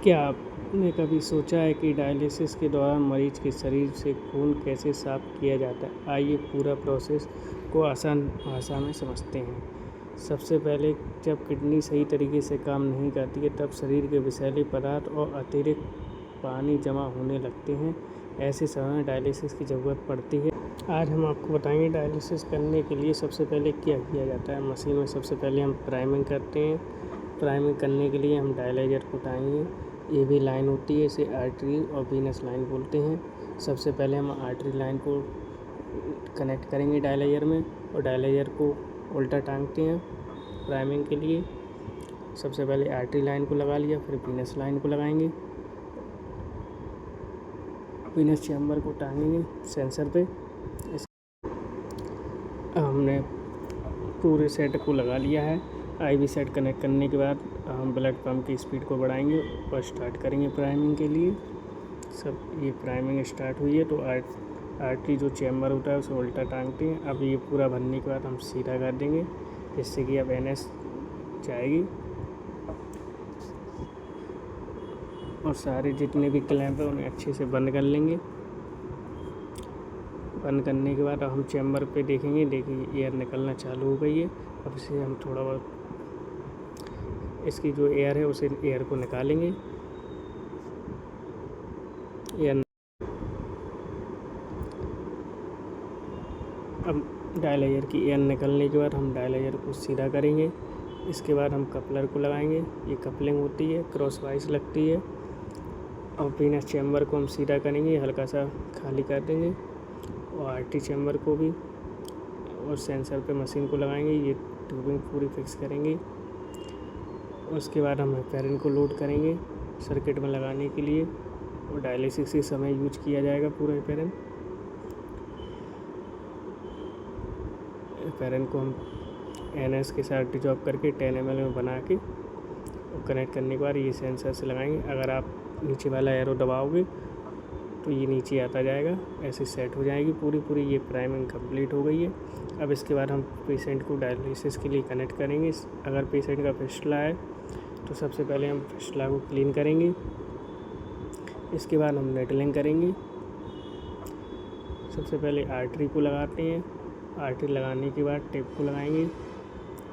क्या आपने कभी सोचा है कि डायलिसिस के दौरान मरीज के शरीर से खून कैसे साफ किया जाता है? आइए पूरा प्रोसेस को आसान भाषा में समझते हैं। सबसे पहले जब किडनी सही तरीके से काम नहीं करती है तब शरीर के विषैले पदार्थ और अतिरिक्त पानी जमा होने लगते हैं। ऐसे समय में डायलिसिस की ज़रूरत पड़ती है। आज हम आपको बताएंगे डायलिसिस करने के लिए सबसे पहले क्या किया जाता है। मशीन में सबसे पहले हम प्राइमिंग करते हैं। प्राइमिंग करने के लिए हम डायलाइजर को उठाएंगे। ये भी लाइन होती है, इसे आर्टरी और वीनस लाइन बोलते हैं। सबसे पहले हम आर्टरी लाइन को कनेक्ट करेंगे डायलाइजर में और डायलाइजर को उल्टा टांगते हैं प्राइमिंग के लिए। सबसे पहले आर्टरी लाइन को लगा लिया, फिर वीनस लाइन को लगाएंगे। वीनस चैम्बर को टांगेंगे सेंसर पे। हमने पूरे सेट को लगा लिया है। आईवी सेट कनेक्ट करने के बाद हम ब्लड पंप की स्पीड को बढ़ाएंगे और स्टार्ट करेंगे प्राइमिंग के लिए। सब ये प्राइमिंग स्टार्ट हुई है तो आर्टरी जो चैम्बर होता है उसे उल्टा टांगते हैं। अब ये पूरा भरने के बाद हम सीधा कर देंगे जिससे कि अब एनएस जाएगी और सारे जितने भी क्लैंप हैं उन्हें अच्छे से बंद कर लेंगे। बंद करने के बाद अब हम चैम्बर पे देखेंगे, देखिए एयर निकलना चालू हो गई है। अब इसे हम थोड़ा बहुत इसकी जो एयर है उसे एयर को निकालेंगे। एयर अब डायलाइजर की एयर निकलने के बाद हम डायलाइजर को सीधा करेंगे। इसके बाद हम कपलर को लगाएंगे। ये कपलिंग होती है, क्रॉस वाइज लगती है। और वीनस चैम्बर को हम सीधा करेंगे, हल्का सा खाली कर देंगे और आर्टरी चैम्बर को भी, और सेंसर पे मशीन को लगाएंगे। ये ट्यूबिंग पूरी फिक्स करेंगे। उसके बाद हम हेपेरिन को लोड करेंगे सर्किट में लगाने के लिए और डायलिसिस के समय यूज किया जाएगा पूरा हेपेरिन। हेपेरिन को हम एनएस के साथ डिजॉल्व करके 10 ml में बना के और कनेक्ट करने के बाद ये सेंसर से लगाएंगे। अगर आप नीचे वाला एरो दबाओगे तो ये नीचे आता जाएगा, ऐसे सेट हो जाएगी पूरी। ये प्राइमिंग कंप्लीट हो गई है। अब इसके बाद हम पेशेंट को डायलिसिस के लिए कनेक्ट करेंगे। अगर पेशेंट का फिस्टुला है तो सबसे पहले हम फिस्टुला को क्लीन करेंगे। इसके बाद हम नेटलिंग करेंगे। सबसे पहले आर्टरी को लगाते हैं। आर्टरी लगाने के बाद टेप को लगाएंगे।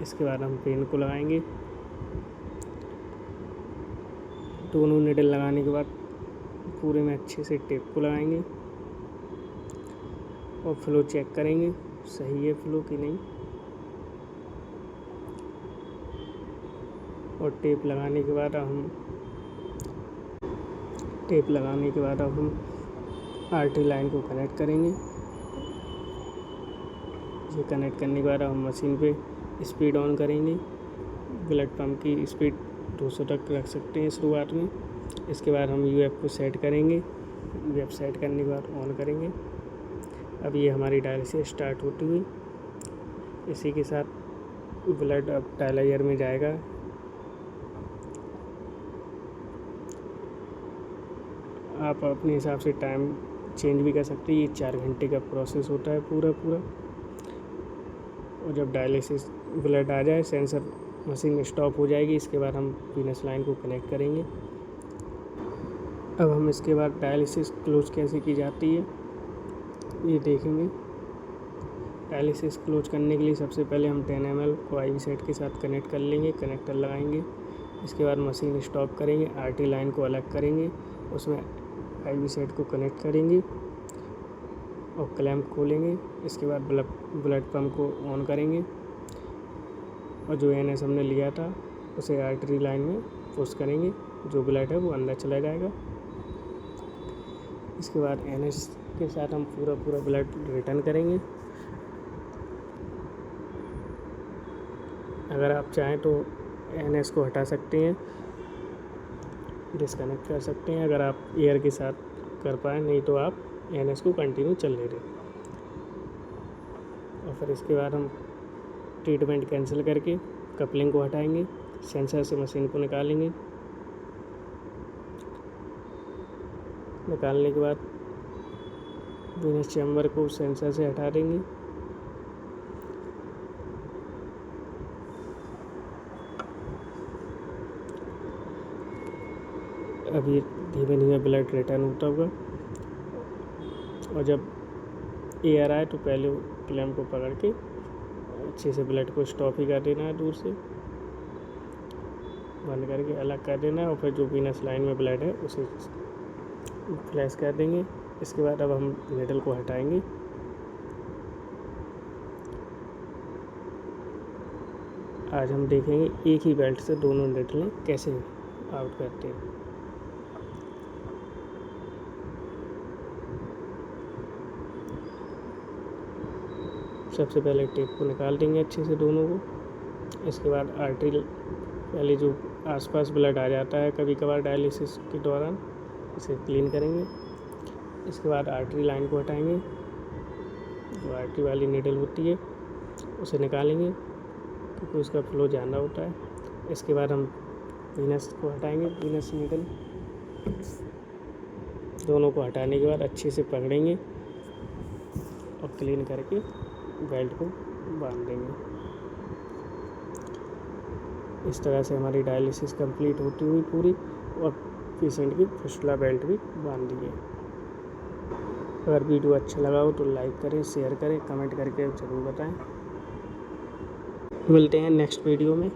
इसके बाद हम पेन को लगाएंगे। दोनों निडल लगाने के बाद पूरे में अच्छे से टेप को लगाएंगे और फ्लो चेक करेंगे सही है फ्लो कि नहीं। और टेप लगाने के बाद अब हम आर्टरी लाइन को कनेक्ट करेंगे। ये कनेक्ट करने के बाद हम मशीन पे स्पीड ऑन करेंगे। ब्लड पंप की स्पीड 200 तक रख सकते हैं शुरुआत में। इसके बाद हम यूएफ को सेट करेंगे। यूएफ सेट करने के बाद ऑन करेंगे। अब ये हमारी डायलिसिस स्टार्ट होती हुई। इसी के साथ ब्लड अब डायलाइजर में जाएगा। आप अपने हिसाब से टाइम चेंज भी कर सकते हैं। ये 4 घंटे का प्रोसेस होता है पूरा। और जब डायलिसिस ब्लड आ जाए सेंसर मशीन स्टॉप हो जाएगी। इसके बाद हम वीनस लाइन को कनेक्ट करेंगे। अब हम इसके बाद डायलिसिस क्लोज कैसे की जाती है ये देखेंगे। डायलिसिस क्लोज करने के लिए सबसे पहले हम 10 ml को आईवी सेट के साथ कनेक्ट कर लेंगे, कनेक्टर लगाएंगे। इसके बाद मशीन स्टॉप करेंगे, आर्टरी लाइन को अलग करेंगे, उसमें आईवी सेट को कनेक्ट करेंगे और क्लैंप खोलेंगे। इसके बाद ब्लड पंप को ऑन करेंगे और जो एनएस हमने लिया था उसे आर्टरी लाइन में पुश करेंगे। जो ब्लड है वो अंदर चला जाएगा। इसके बाद एनएस के साथ हम पूरा ब्लड रिटर्न करेंगे। अगर आप चाहें तो एनएस को हटा सकते हैं, डिस्कनेक्ट कर सकते हैं अगर आप एयर के साथ कर पाए, नहीं तो आप एनएस को कंटिन्यू चलने दें। और फिर इसके बाद हम ट्रीटमेंट कैंसिल करके कपलिंग को हटाएंगे, सेंसर से मशीन को निकालेंगे। निकालने के बाद वीनस चैम्बर को सेंसर से हटा देंगे। अभी धीमे धीमे ब्लड रिटर्न होता होगा। और जब एयर आए तो पहले क्लैंप को पकड़ के अच्छे से ब्लड को स्टॉप ही कर देना है, दूर से बंद करके अलग कर देना है। और फिर जो वीनस लाइन में ब्लड है उसे फ्लैश कर देंगे। इसके बाद अब हम निडल को हटाएंगे। आज हम देखेंगे एक ही बेल्ट से दोनों निडलें कैसे आउट करते हैं। सबसे पहले टेप को निकाल देंगे अच्छे से दोनों को। इसके बाद आर्टरी पहले जो आसपास ब्लड आ जाता है कभी कभार डायलिसिस के दौरान, इसे क्लीन करेंगे। इसके बाद आर्टरी लाइन को हटाएंगे। जो आर्टरी वाली नीडल होती है उसे निकालेंगे क्योंकि उसका फ्लो ज़्यादा होता है। इसके बाद हम वीनस को हटाएंगे। वीनस नीडल दोनों को हटाने के बाद अच्छे से पकड़ेंगे और क्लीन करके बेल्ट को बांध देंगे। इस तरह से हमारी डायलिसिस कंप्लीट होती हुई पूरी, और पेशेंट की फिस्टुला बेल्ट भी बांध दी है। अगर वीडियो अच्छा लगा हो तो लाइक करें, शेयर करें, कमेंट करके ज़रूर बताएं। मिलते हैं नेक्स्ट वीडियो में।